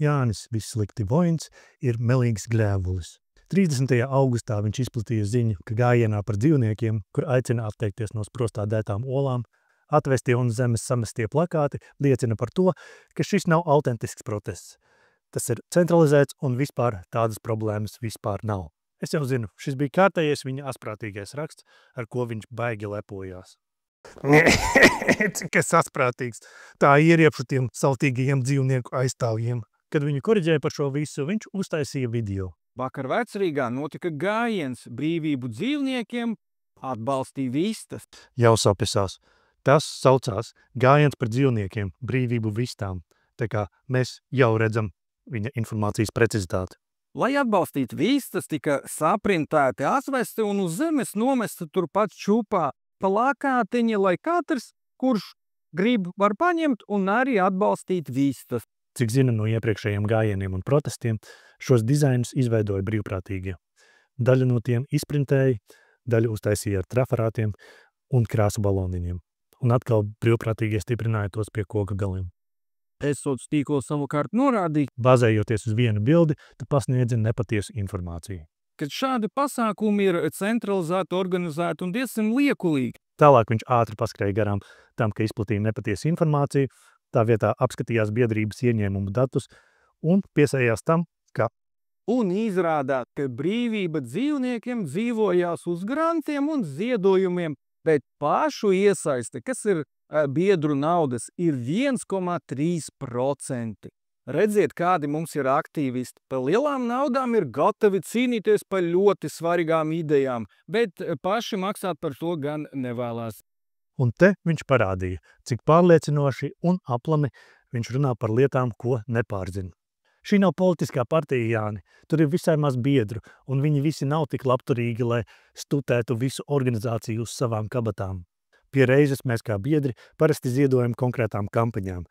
Jānis Visslikti Voins ir melīgs gļēvulis. 30. augustā viņš izplatīja ziņu, ka gājienā par dzīvniekiem, kur aicina atteikties no sprostā dētām olām, atvestie un zemes samestie plakāti liecina par to, ka šis nav autentisks protests. Tas ir centralizēts un vispār tādas problēmas vispār nav. Es jau zinu, šis bija kārtējais viņa asprātīgais raksts, ar ko viņš baigi lepojās. Cik es asprātīgs, tā ieriepšu tiem saltīgajiem dzīvnieku aizstāvjiem. Kad viņu koriģēja par šo visu, viņš uztaisīja video. Vakar Vecrīgā notika gājiens brīvību dzīvniekiem, atbalstīja vistas. Jau sapisās. Tas saucās gājiens par dzīvniekiem, brīvību vistām. Tā kā mēs jau redzam viņa informācijas precizitāti. Lai atbalstītu vistas, tika saprintēti atvesti un uz zemes nomesti turpat čupā plakātiņi, lai katrs, kurš grib, var paņemt un arī atbalstīt vistas. Cik zinu no iepriekšējiem gājieniem un protestiem, šos dizainus izveidoja brīvprātīgie. Daļu no tiem izprintēja, daļu uztaisīja ar trafarātiem un krāsu baloniņiem. Un atkal brīvprātīgie stiprināja tos pie koka galiem. Sociālos tīklos savukārt norādīja, Bāzējoties uz vienu bildi, tu pasniedzi nepatiesu informāciju. ka šādi pasākumi ir centralizēti, organizēti un diezgan liekulīgi. Tālāk viņš ātri paskrēja garām tam, ka izplatīja nepatiesu informāciju, tā vietā apskatījās biedrības ieņēmumu datus un piesējās tam, ka Un izrādās, ka brīvība dzīvniekiem dzīvojās uz grantiem un ziedojumiem, bet pašu iesaiste, kas ir biedru naudas, ir 1,3%. Redziet, kādi mums ir aktīvisti. Par lielām naudām ir gatavi cīnīties par ļoti svarīgām idejām, bet paši maksāt par to gan nevēlās. Un te viņš parādīja, cik pārliecinoši un aplami viņš runā par lietām, ko nepārzina. Šī nav politiskā partija, Jāni. Tur ir visai maz biedru, un viņi visi nav tik labturīgi, lai stutētu visu organizāciju uz savām kabatām. Pie reizes mēs kā biedri parasti ziedojam konkrētām kampaņām,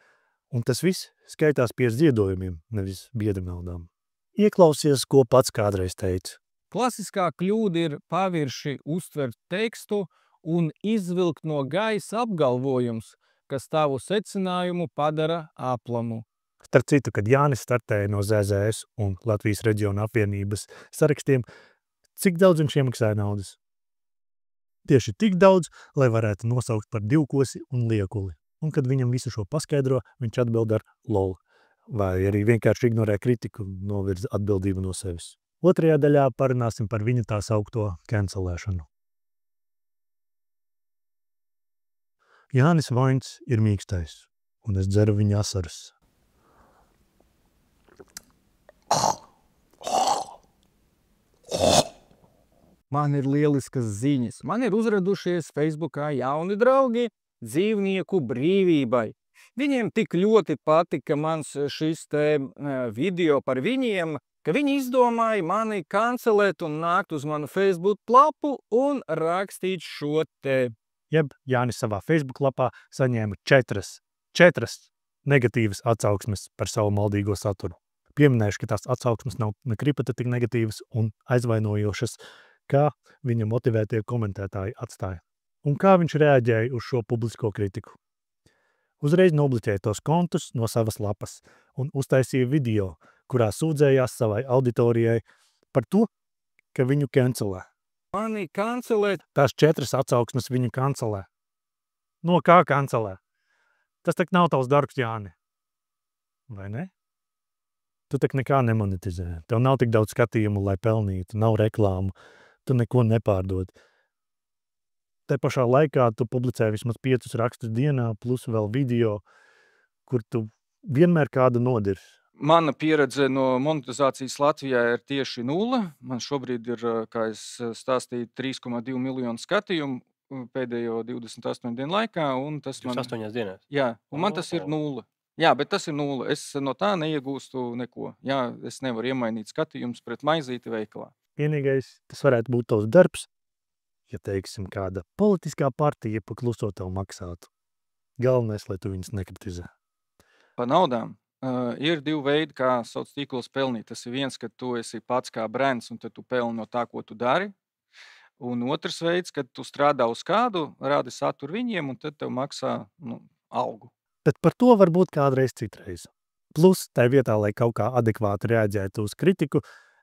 un tas viss skaitās pie ziedojumiem, nevis biedru naudām. Ieklausies, ko pats kādreiz teica. Klasiskā kļūda ir pavirši uztvert tekstu un izvilkt no gaisa apgalvojums, kas tavu secinājumu padara aplamu. Starp citu, kad Jānis startēja no ZZS un Latvijas reģiona apvienības sarakstiem, cik daudz viņš iemaksāja naudas? Tieši tik daudz, lai varētu nosaukt par divkosi un liekuli. Un kad viņam visu šo paskaidro, viņš atbild ar lol. Vai arī vienkārši ignorē kritiku un novirza atbildību no sevis. Otrajā daļā parunāsim par viņa tā saukto cancelēšanu. Jānis Voins ir mīkstais, un es dzeru viņa asaras. Man ir lieliskas ziņas. Man ir uzradušies Facebookā jauni draugi dzīvnieku brīvībai. Viņiem tik ļoti patika mans šis video par viņiem, ka viņi izdomāja mani kancelēt un nākt uz manu Facebook lapu un rakstīt šo te. Jeb Jānis savā Facebook lapā saņēma četras negatīvas atsauksmes par savu maldīgo saturu. Pieminējuši, ka tās atsauksmes nav nekripata tik negatīvas un aizvainojošas, kā viņa motivētie komentētāji atstāja. Un kā viņš reaģēja uz šo publisko kritiku? Uzreiz nobliķēja tos kontus no savas lapas un uztaisīja video, kurā sūdzējās savai auditorijai par to, ka viņu kancelē. Mani kancelēt? Tās 4 atsauksmes viņu kancelē. No kā kancelē? Tas tak nav tavs darbs, Jāni. Vai ne? Tu tak nekā nemonetizē. Tev nav tik daudz skatījumu, lai pelnītu, nav reklāmu, tu neko nepārdod. Te pašā laikā tu publicē vismaz 5 rakstus dienā, plus vēl video, kur tu vienmēr kādu nodirsi. Mana pieredze no monetizācijas Latvijā ir tieši 0. Man šobrīd ir, kā es stāstīju, 3,2 miljonu skatījumu pēdējo 28 dienu laikā. Un tas 28 dienās? Jā, un man tas ir 0. Jā, bet tas ir 0. Es no tā neiegūstu neko. Jā, es nevaru iemainīt skatījumus pret maizīti veikalā. Vienīgais, tas varētu būt tavs darbs, ja teiksim kāda politiskā partija pa kluso tev maksātu. Galvenais, lai tu viņus nekritizē. Pa naudām. Ir 2 veidi, kā sociālos tīklos pelnīt. Tas ir viens, ka tu esi pats kā brands un tad tu pelni no tā, ko tu dari. Un otrs veids, kad tu strādā uz kādu, rādi saturu viņiem un tad tev maksā algu. Bet par to varbūt kādreiz citreiz. Plus, tai vietā, lai kaut kā adekvāti reaģētu uz kritiku,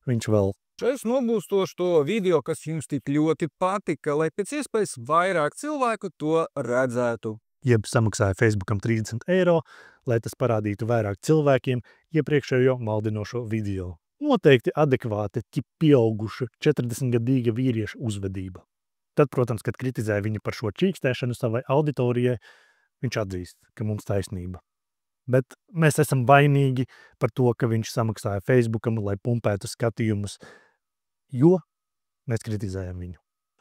viņš vēl Es nobūstošu to video, kas jums tik ļoti patika, lai pēc iespējas vairāk cilvēku to redzētu. jeb samaksāja Facebookam 30 eiro, lai tas parādītu vairāk cilvēkiem iepriekšējo maldinošo video. Noteikti adekvāti, pieauguša 40-gadīga vīrieša uzvedība. Tad, protams, kad kritizēja viņu par šo čīkstēšanu savai auditorijai, viņš atzīst, ka mums taisnība. Bet mēs esam vainīgi par to, ka viņš samaksāja Facebookam, lai pumpētu skatījumus, jo mēs kritizējam viņu.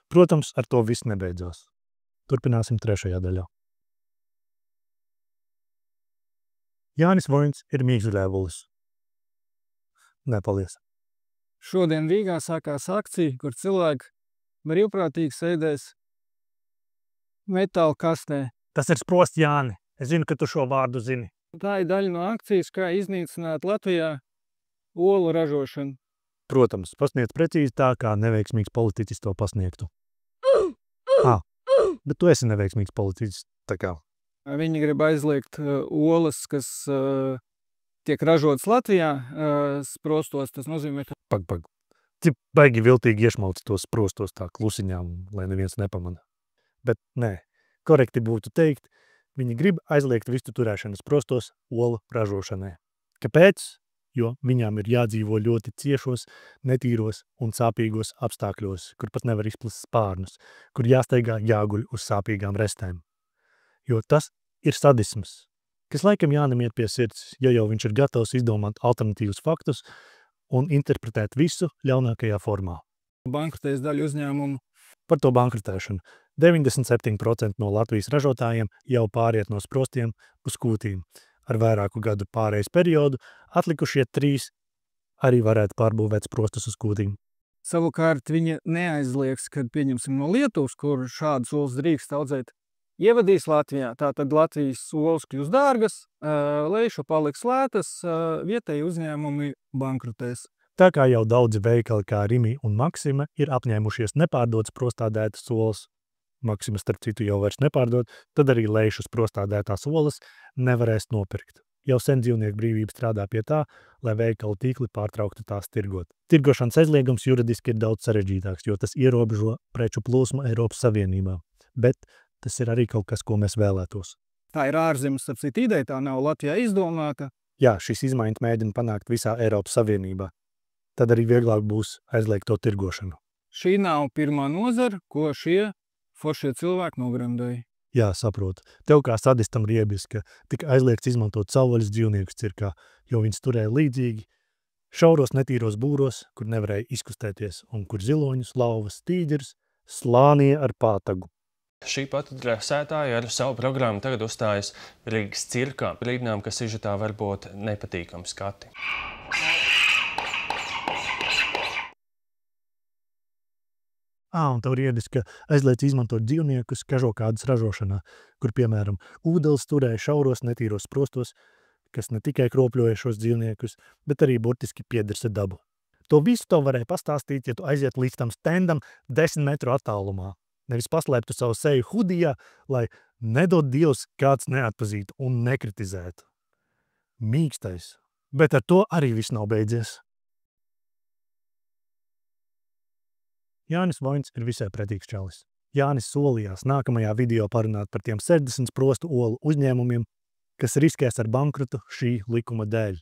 Protams, ar to viss nebeidzās. Turpināsim 3. daļā. Jānis Voins ir mīkstgrēvulis. Nepalies. Šodien Rīgā sākās akcija, kur cilvēki brīvprātīgi sēdēs metāla kastē. Tas ir sprosts, Jāni. Es zinu, ka tu šo vārdu zini. Tā ir daļa no akcijas, kā iznīcināt Latvijā olu ražošanu. Protams, pasniedz precīzi tā, kā neveiksmīgs politiķis to pasniegtu. Bet tu esi neveiksmīgs politiķis, tā kā. Viņi grib aizliegt olas, kas tiek ražotas Latvijā sprostos. Tas nozīmē, ka... Pag. Cik baigi viltīgi iešmalci tos sprostos tā klusiņām, lai neviens nepamana. Bet nē, korekti būtu teikt, viņi grib aizliegt vistu turēšanas sprostos olu ražošanai. Kāpēc? Jo viņām ir jādzīvo ļoti ciešos, netīros un sāpīgos apstākļos, kur pat nevar izplast spārnus, kur jāsteigā jāguļ uz sāpīgām restēm. Jo tas ir sadisms, kas laikam Jānim iet pie sirds, ja jau viņš ir gatavs izdomāt alternatīvus faktus un interpretēt visu ļaunākajā formā. Bankrotēs daļu uzņēmumu. Par to bankrotēšanu 97% no Latvijas ražotājiem jau pāriet no sprostiem uz kūtīm. Ar vairāku gadu pārejas periodu atlikušie 3 arī varētu pārbūvēt sprostus uz kūtīm. Savukārt viņa neaizliegs, kad pieņemsim no Lietuvas, kur šādas olas drīkst audzēt, ievadīs Latvijā. Tātad Latvijas olas kļūs dārgas, Leiša paliks lētas, vietēji uzņēmumi bankrotēs. Tā kā jau daudzi veikali kā Rimi un Maksima ir apņēmušies nepārdot sprostādētas olas, Maksima starp citu jau vairs nepārdod, tad arī Leišas sprostādētās olas nevarēs nopirkt. Jau sen dzīvnieku brīvība strādā pie tā, lai veikalu tīkli pārtrauktu tās tirgot. Tirgošanas aizliegums juridiski ir daudz sarežģītāks, jo tas ierobežo preču plūsmu Eiropas Savienībā. Bet tas ir arī kaut kas, ko mēs vēlētos. Tā ir ārzemes apsit ideja, tā nav Latvijā izdomāta. Jā, šis izmaiņas mēģina panākt visā Eiropas Savienībā. Tad arī vieglāk būs aizliegt to tirgošanu. Šī nav pirmā nozara, ko šie foršie cilvēki nogremdēja. Jā, saprotu. Tev kā sadistam riebis, ka tika aizliegts izmantot savvaļas dzīvniekus cirkā, jo viņus turēja līdzīgi šauros netīros būros, kur nevarēja izkustēties un kur ziloņus, lauvas, tīģeris slānīja ar pātagu. Šī pati drēsētāja ar savu programmu tagad uzstājas Rīgas cirkā, brīdinām, ka sižetā var būt nepatīkami skati. Un tev riedis, ka aizliedz izmantot dzīvniekus kažokādas ražošanā, kur, piemēram, ūdeles turēja šauros netīros sprostos, kas ne tikai kropļoja šos dzīvniekus, bet arī burtiski piedersa dabu. To visu tev varēja pastāstīt, ja tu aiziet līdz tam stendam 10 metru attālumā. Nevis paslēptu savu seju hudijā, lai nedod Dievs kāds neatpazītu un nekritizētu. Mīkstais. Bet ar to arī viss nav beidzies. Jānis Voins ir visai pretīgs čalis. Jānis solījās nākamajā video parunāt par tiem 60 sprostu olu uzņēmumiem, kas riskēs ar bankrotu šī likuma dēļ.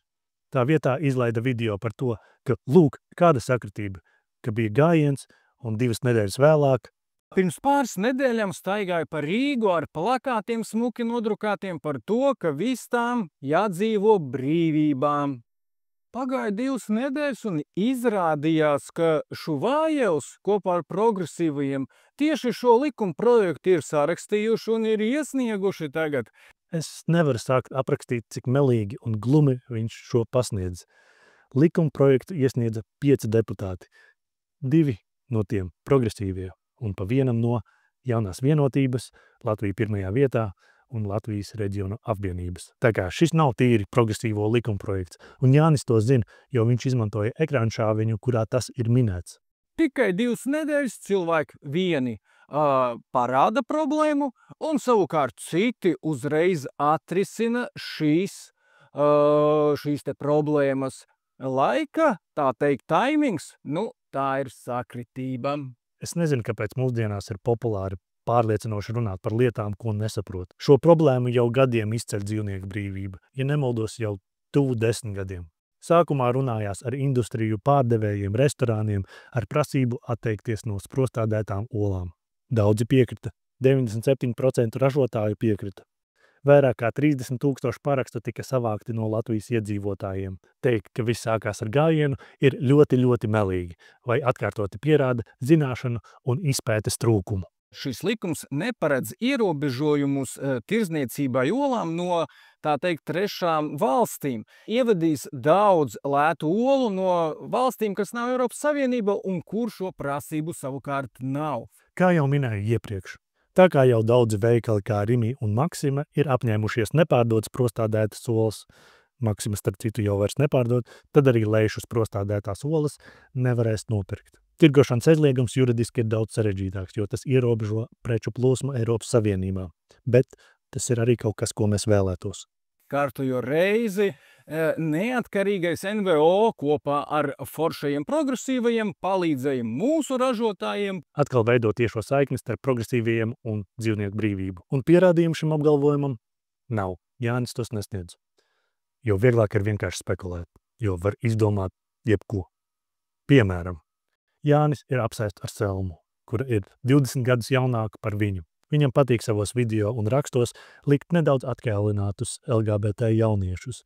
Tā vietā izlaida video par to, ka, lūk, kāda sakritība, ka bija gājiens un 2 nedēļas vēlāk. Pirms pāris nedēļām staigāja pa Rīgu ar plakātiem smuki nodrukātiem par to, ka vistām jādzīvo brīvībām. Pagāja 2 nedēļas un izrādījās, ka Šuvājevs kopā ar progresīvajiem tieši šo likuma projektu ir sarakstījuši un ir iesnieguši tagad. Es nevaru sākt aprakstīt, cik melīgi un glumi viņš šo pasniedz. Likuma projektu iesniedza 5 deputāti, 2 no tiem progresīvie un pa vienam no Jaunās vienotības, Latvija 1. vietā un Latvijas reģionu apvienības. Tā kā šis nav tīri progresīvo likumprojekts, un Jānis to zina, jo viņš izmantoja ekrānšāviņu, kurā tas ir minēts. Tikai 2 nedēļas cilvēki vieni parāda problēmu, un savukārt citi uzreiz atrisina šīs šīs te problēmas. Laika, tā teikt, taimings, nu, tā ir sakritība. Es nezinu, kāpēc mūsdienās ir populāri pārliecinoši runāt par lietām, ko nesaprot. Šo problēmu jau gadiem izceļ dzīvnieku brīvība, ja nemaldos jau tuvu 10 gadiem. Sākumā runājās ar industriju pārdevējiem, restorāniem, ar prasību atteikties no sprostādētām olām. Daudzi piekrita, 97% ražotāju piekrita. Vairāk kā 30 000 parakstu tika savākti no Latvijas iedzīvotājiem. Teikt, ka viss sākās ar gājienu, ir ļoti, ļoti melīgi, vai atkārtoti pierāda zināšanu un izpētes trūkumu. Šis likums neparedz ierobežojumus tirdzniecībai olām no, tā teikt, trešām valstīm. Ievadīs daudz lētu olu no valstīm, kas nav Eiropas Savienība un kur šo prasību savukārt nav. Kā jau minēju iepriekš, tā kā jau daudzi veikali kā Rimi un Maxima ir apņēmušies nepārdot sprostādētas olas, Maxima starp citu jau vairs nepārdod, tad arī lejšus sprostādētās olas nevarēs nopirkt. Tirgošanas aizliegums juridiski ir daudz sarežģītāks, jo tas ierobežo preču plūsmu Eiropas Savienībā, bet tas ir arī kaut kas, ko mēs vēlētos. Kārtojo reizi neatkarīgais NVO kopā ar foršajiem progresīvajiem palīdzēja mūsu ražotājiem atkal veidot tiešo saikni starp progresīvajiem un dzīvnieku brīvību. Un pierādījumu šim apgalvojumam nav. Jānis tos nesniedz. Jo vieglāk ir vienkārši spekulēt, jo var izdomāt jebko. Piemēram, Jānis ir apsēsts ar Selmu, kura ir 20 gadus jaunāka par viņu. Viņam patīk savos video un rakstos likt nedaudz atkēlinātus LGBT jauniešus.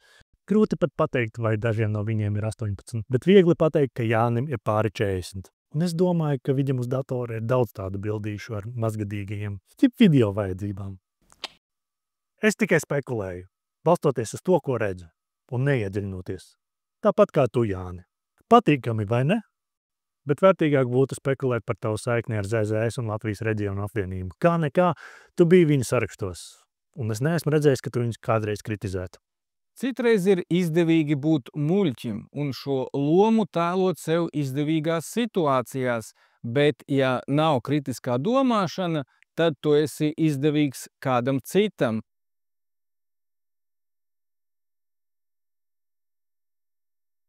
Grūti pat pateikt, vai dažiem no viņiem ir 18, bet viegli pateikt, ka Jānim ir pāri 40. Un es domāju, ka viņam uz datora ir daudz tādu bildīšu ar mazgadīgajiem video vajadzībām. Es tikai spekulēju, balstoties uz to, ko redzu, un neiedziļinoties. Tāpat kā tu, Jāni. Patīkami, vai ne? Bet vērtīgāk būtu spekulēt par tavu saikni ar ZZS un Latvijas reģionu apvienību. Kā nekā, tu biji viņu sarakstos, un es neesmu redzējis, ka tu viņus kādreiz kritizētu. Citreiz ir izdevīgi būt muļķim un šo lomu tēlot sev izdevīgās situācijās, bet ja nav kritiskā domāšana, tad tu esi izdevīgs kādam citam.